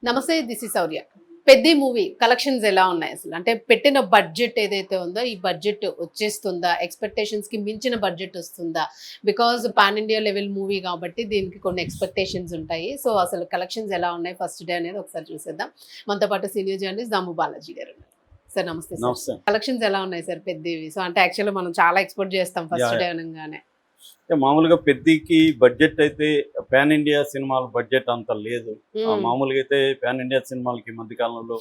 నమస్తే, this is Shaurya. Peddi movie collections ఎలా ఉన్నాయి అసలు? అంటే పెట్టిన బడ్జెట్ ఏదైతే ఉందో ఈ బడ్జెట్ వచ్చేస్తుందా? ఎక్స్‌పెక్టేషన్స్ కి మించిన బడ్జెట్ వస్తుందా? Because pan India level movie కాబట్టి దీనికి కొన్ని ఎక్స్‌పెక్టేషన్స్ ఉంటాయి. సో అసలు కలెక్షన్స్ ఎలా ఉన్నాయి ఫస్ట్ డే అనేది ఒకసారి చూసేద్దాం. మనతో పాటు సీనియర్ జర్నలిస్ట్ దాము బాలాజీ గారు ఉన్నారు. సార్ నమస్తే సార్. నమస్తే. కలెక్షన్స్ ఎలా ఉన్నాయి సార్ పెద్దివి? సో అంటే యాక్చువల్‌గా మనం చాలా ఎక్స్‌పెక్ట్ చేస్తాం ఫస్ట్ డే అనంగానే. మామూలుగా పెద్దికి బడ్జెట్ అయితే పాన్ ఇండియా సినిమాల బడ్జెట్ అంత లేదు. మామూలుగా అయితే పాన్ ఇండియా సినిమాలకి ఈ మధ్య కాలంలో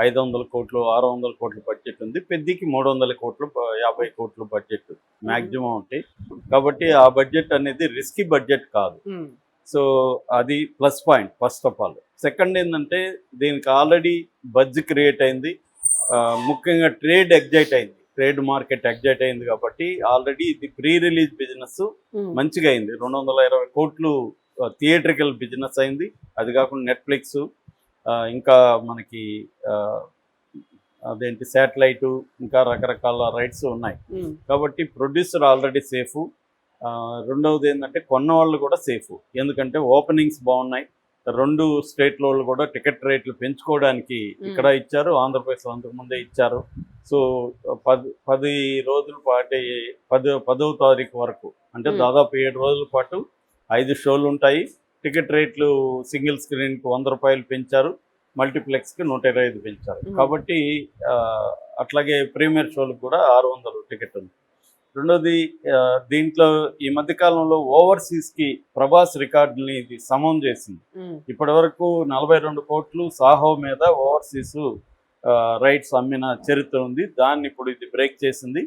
500 కోట్లు 600 కోట్ల బడ్జెట్ ఉంది. పెద్దికి 300 కోట్లు 50 కోట్లు బడ్జెట్ మాక్సిమం ఉంటాయి. కాబట్టి ఆ బడ్జెట్ అనేది రిస్కీ బడ్జెట్ కాదు. సో అది plus point first of all. Second ఏంటంటే దీనికి ఆల్రెడీ బజ్ క్రియేట్ అయింది. ముఖ్యంగా ట్రేడ్ ఎగ్జైట్ అయింది, ట్రేడ్ మార్కెట్ ఎగ్జైట్ అయింది కాబట్టి ఆల్రెడీ ఇది ప్రీ రిలీజ్ బిజినెస్ మంచిగా అయింది. 220 కోట్లు థియేట్రికల్ బిజినెస్ అయింది. అది కాకుండా నెట్ఫ్లిక్స్ ఇంకా మనకి అదేంటి శాటిలైట్ ఇంకా రకరకాల రైట్స్ ఉన్నాయి కాబట్టి ప్రొడ్యూసర్ ఆల్రెడీ సేఫ్. రెండవది ఏంటంటే కొన్న వాళ్ళు కూడా సేఫ్, ఎందుకంటే ఓపెనింగ్స్ బాగున్నాయి. 2 స్టేట్ల వాళ్ళు కూడా టికెట్ రేట్లు పెంచుకోవడానికి ఇక్కడ ఇచ్చారు, ఆంధ్రప్రదేశ్లో అంతకుముందే ఇచ్చారు. సో 10 రోజుల పాటు 10వ తారీఖు వరకు అంటే దాదాపు 7 రోజుల పాటు 5 షోలు ఉంటాయి. టికెట్ రేట్లు సింగిల్ స్క్రీన్కి 100 రూపాయలు పెంచారు, మల్టీప్లెక్స్కి 125 పెంచారు. కాబట్టి అట్లాగే ప్రీమియర్ షోలకు కూడా 600 టికెట్ ఉంది. రెండోది దీంట్లో ఈ మధ్యకాలంలో ఓవర్సీస్కి ప్రభాస్ రికార్డుని ఇది సమం చేసింది. ఇప్పటి వరకు 42 కోట్లు సాహో మీద ఓవర్సీస్ రైట్స్ అమ్మిన చరిత్ర ఉంది. దాన్ని ఇప్పుడు ఇది బ్రేక్ చేసింది.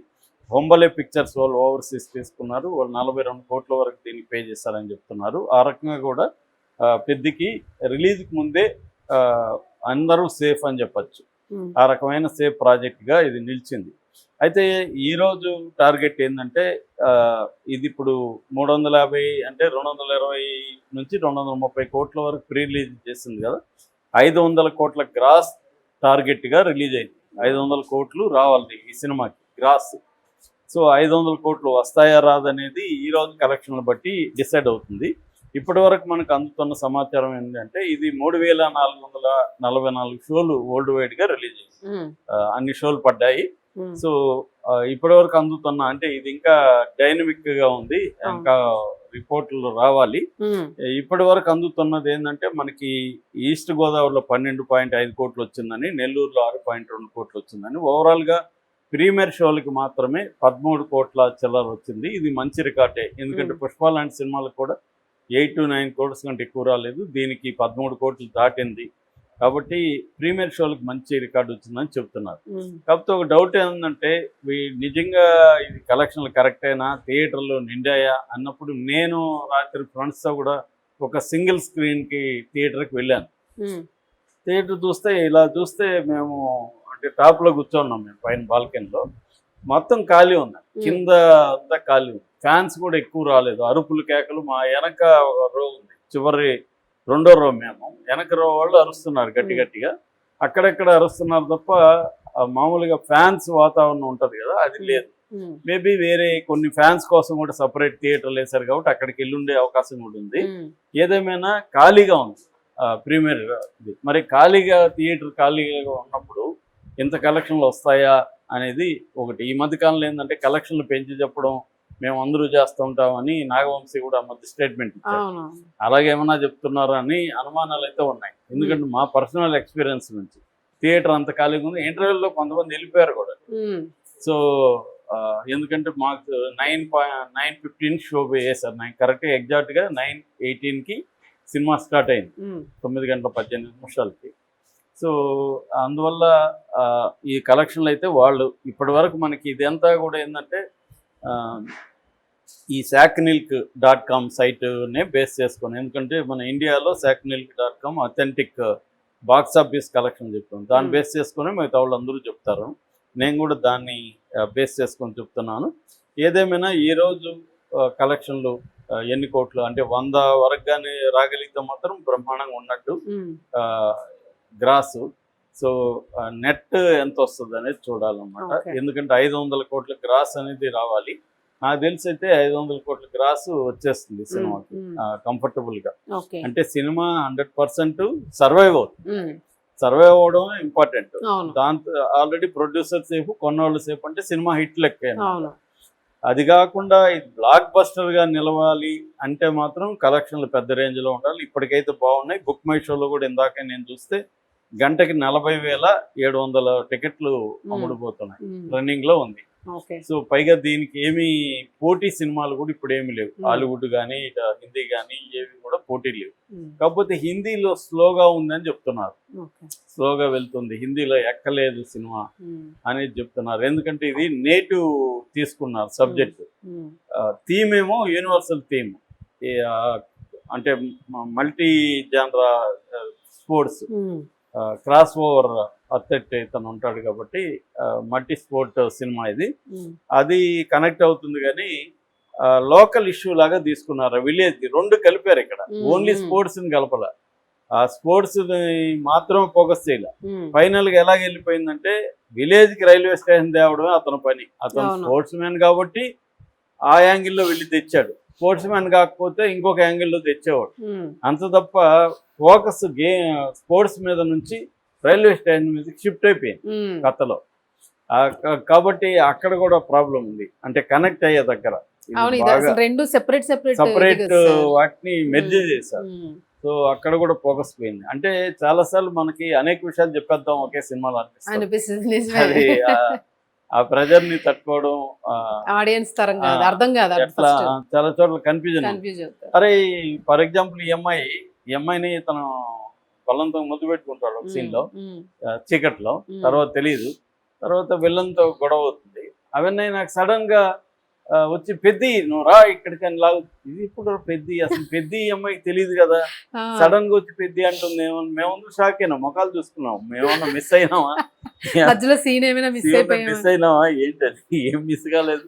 బొంబలే పిక్చర్స్ వాళ్ళు ఓవర్సీస్ తీసుకున్నారు, వాళ్ళు 42 కోట్ల వరకు దీనికి పే చేస్తారని చెప్తున్నారు. ఆ రకంగా కూడా పెద్దికి రిలీజ్కి ముందే అందరూ సేఫ్ అని చెప్పచ్చు. ఆ రకమైన సేఫ్ ప్రాజెక్ట్గా ఇది నిలిచింది. అయితే ఈరోజు టార్గెట్ ఏంటంటే ఇది ఇప్పుడు 350 అంటే 220 నుంచి 230 కోట్ల వరకు ప్రీ రిలీజ్ చేసింది కదా. 500 కోట్ల గ్రాస్ టార్గెట్గా రిలీజ్ అయింది. 500 కోట్లు రావాలి ఈ సినిమాకి గ్రాస్. సో 500 కోట్లు వస్తాయా రాదనేది ఈరోజు కలెక్షన్లు బట్టి డిసైడ్ అవుతుంది. ఇప్పటి వరకు మనకు అందుతున్న సమాచారం ఏంటంటే ఇది 3444 షోలు వరల్డ్ వైడ్గా రిలీజ్ అయింది. అన్ని షోలు పడ్డాయి. సో ఇప్పటి వరకు అందుతున్న అంటే ఇది ఇంకా డైనమిక్ గా ఉంది, ఇంకా రిపోర్ట్లు రావాలి. ఇప్పటి వరకు అందుతున్నది ఏంటంటే మనకి ఈస్ట్ గోదావరిలో 12.5 కోట్లు వచ్చిందని, నెల్లూరులో 6.2 కోట్లు వచ్చిందని, ఓవరాల్ గా ప్రీమియర్ షోలకి మాత్రమే 13 కోట్ల చిల్లర వచ్చింది. ఇది మంచి రికార్డే, ఎందుకంటే పుష్ప లాంటి సినిమాలకు కూడా 8 to 9 కోట్స్ కంటే ఎక్కువ రాలేదు, దీనికి 13 కోట్లు దాటింది. కాబట్టి ప్రీమియర్ షోలకు మంచి రికార్డు వచ్చిందని చెప్తున్నారు. కాకపోతే ఒక డౌట్ ఏంటంటే నిజంగా ఇది కలెక్షన్లు కరెక్టేనా, థియేటర్లో నిండాయా అన్నప్పుడు నేను రాత్రి ఫ్రెండ్స్తో కూడా ఒక సింగిల్ స్క్రీన్కి థియేటర్కి వెళ్ళాను. థియేటర్ ఇలా చూస్తే మేము అంటే టాప్లో కూర్చోన్నాం, మేము పైన బాల్కనీలో మొత్తం ఖాళీ ఉన్నాయి, కింద అంతా ఖాళీ ఉంది. ఫ్యాన్స్ కూడా ఎక్కువ రాలేదు, అరుపులు కేకలు. మా వెనక ఒక రో ఉంది, చివరి 2వ రో, మేము వెనక రో వాళ్ళు అరుస్తున్నారు గట్టి గట్టిగా, అక్కడెక్కడ అరుస్తున్నారు తప్ప మామూలుగా ఫ్యాన్స్ వాతావరణం ఉంటుంది కదా అది లేదు. మేబీ వేరే కొన్ని ఫ్యాన్స్ కోసం కూడా సపరేట్ థియేటర్లు వేశారు కాబట్టి అక్కడికి వెళ్ళుండే అవకాశం కూడా ఉంది. ఏదేమైనా ఖాళీగా ఉంది ప్రీమియర్ ఇది. మరి థియేటర్ ఖాళీగా ఉన్నప్పుడు ఇంత కలెక్షన్లు వస్తాయా అనేది ఒకటి. ఈ మధ్యకాలంలో ఏంటంటే కలెక్షన్లు పెంచి చెప్పడం మేము అందరూ చేస్తూ ఉంటామని నాగవంశీ కూడా మధ్య స్టేట్మెంట్ ఇచ్చారు. అలాగే ఏమన్నా చెప్తున్నారు అని అనుమానాలు అయితే ఉన్నాయి, ఎందుకంటే మా పర్సనల్ ఎక్స్పీరియన్స్ నుంచి థియేటర్ అంత ఖాళీగా ఉంది. ఇంటర్వ్యూలో కొంతమంది వెళ్ళిపోయారు కూడా. సో ఎందుకంటే మాకు 9:15 షో వేసారు, కరెక్ట్గా ఎగ్జాక్ట్గా 9:18కి సినిమా స్టార్ట్ అయింది, 9:18 సో అందువల్ల ఈ కలెక్షన్లు అయితే వాళ్ళు ఇప్పటి వరకు మనకి ఇదంతా కూడా ఏంటంటే ఈ ShackNilk.com సైట్నే బేస్ చేసుకొని, ఎందుకంటే మన ఇండియాలో ShackNilk.com authentic box office collection చెప్తాం, దాన్ని బేస్ చేసుకొని మిగతా వాళ్ళు అందరూ చెప్తారు. నేను కూడా దాన్ని బేస్ చేసుకొని చెప్తున్నాను. ఏదేమైనా ఈరోజు కలెక్షన్లు ఎన్ని కోట్లు అంటే 100 వరకు కానీ రాగలిగితే మాత్రం బ్రహ్మాండంగా ఉన్నట్టు గ్రాస్. సో నెట్ ఎంత వస్తుంది అనేది చూడాలన్నమాట, ఎందుకంటే 500 కోట్ల గ్రాస్ అనేది రావాలి. నాకు తెలిసి అయితే 500 కోట్ల గ్రాస్ వచ్చేస్తుంది సినిమాకి కంఫర్టబుల్ గా. ఓకే. అంటే సినిమా 100% సర్వైవ్ అవుతుంది. ఉమ్. సర్వైవ్ అవడం ఇంపార్టెంట్. అవును. దాంతో ఆల్రెడీ ప్రొడ్యూసర్ సేపు, కొన్నోళ్ళు సేపు అంటే సినిమా హిట్ లెక్క. అవును. అది కాకుండా ఇది బ్లాక్ బస్టర్ గా నిలవాలి అంటే మాత్రం కలెక్షన్లు పెద్ద రేంజ్ లో ఉండాలి. ఇప్పటికైతే బాగున్నాయి. బుక్ మై షోలో కూడా ఇందాక నేను చూస్తే గంటకి 40,700 టికెట్లు అమ్ముడుపోతున్నాయి. రన్నింగ్ లో ఉంది. ఓకే. సో పైగా దీనికి ఏమి పోటీ సినిమాలు కూడా ఇప్పుడు ఏమి లేవు. హాలీవుడ్ కానీ ఇక హిందీ కానీ ఏవి కూడా పోటీ లేవు. కాకపోతే హిందీలో స్లోగా ఉందని చెప్తున్నారు. ఓకే. స్లోగా వెళ్తుంది, హిందీలో ఎక్కలేదు సినిమా అనేది చెప్తున్నారు. ఎందుకంటే ఇది నేటివ్ తీసుకున్నారు సబ్జెక్ట్. థీమ్ ఏమో యూనివర్సల్ థీమ్, అంటే మల్టీ జానరా స్పోర్ట్స్, క్రాస్ ఓవర్ అథ్లెట్ ఇతను ఉంటాడు కాబట్టి మల్టీ స్పోర్ట్ సినిమా ఇది. అది కనెక్ట్ అవుతుంది కానీ లోకల్ ఇష్యూ లాగా తీసుకున్నారు. విలేజ్ రెండు కలిపారు ఇక్కడ. ఓన్లీ స్పోర్ట్స్ ని కలపల, ఆ స్పోర్ట్స్ మాత్రమే ఫోకస్ చేయలే. ఫైనల్ గా ఎలాగ వెళ్ళిపోయిందంటే విలేజ్ కి రైల్వే స్టేషన్ తేవడమే అతని పని. అతను స్పోర్ట్స్ మ్యాన్ కాబట్టి ఆ యాంగిల్లో వెళ్ళి తెచ్చాడు. స్పోర్ట్స్ మ్యాన్ కాకపోతే ఇంకొక యాంగిల్లో తెచ్చేవాడు. అంత తప్ప ఫోకస్ స్పోర్ట్స్ మీద నుంచి రైల్వే స్టేషన్ మీద షిఫ్ట్ అయిపోయింది కథలో. కాబట్టి అక్కడ కూడా ప్రాబ్లం ఉంది, అంటే కనెక్ట్ అయ్యే దగ్గర సెపరేట్ వాటిని మెర్జ్ చేశారు. సో అక్కడ కూడా ఫోకస్ పోయింది. అంటే చాలా సార్లు మనకి అనేక విషయాలు చెప్పేద్దాం ఒకే సినిమాలో అనిపిస్తుంది. అది ఆ ప్రెజర్ ని తట్టుకోవడం ఆడియన్స్ అర్థం కాదు. చాలా చోట్ల కన్ఫ్యూజన్. అరే ఫర్ ఎగ్జాంపుల్ ఈ అమ్మాయిని తను బలంతో ముద్దు పెట్టుకుంటాడు ఒక సీన్ లో, చీకట్లో. తర్వాత తెలియదు, తర్వాత విలన్తో గొడవ అవుతుంది. అవన్నీ నాకు సడన్ గా వచ్చి పెద్ద నువ్వు రా ఇక్కడికి అని లాగు. ఇది ఇప్పుడు పెద్ద అసలు పెద్ద ఈ అమ్మాయికి తెలియదు కదా, సడన్ గా వచ్చి పెద్ద అంటుంది. మేమందరూ షాక్ అయినా, మొఖాలు చూసుకున్నాం. మేమన్నా మిస్ అయినామా, సీన్ ఏమైనా మిస్ అయినామా ఏంటది, ఏం మిస్ కాలేదు.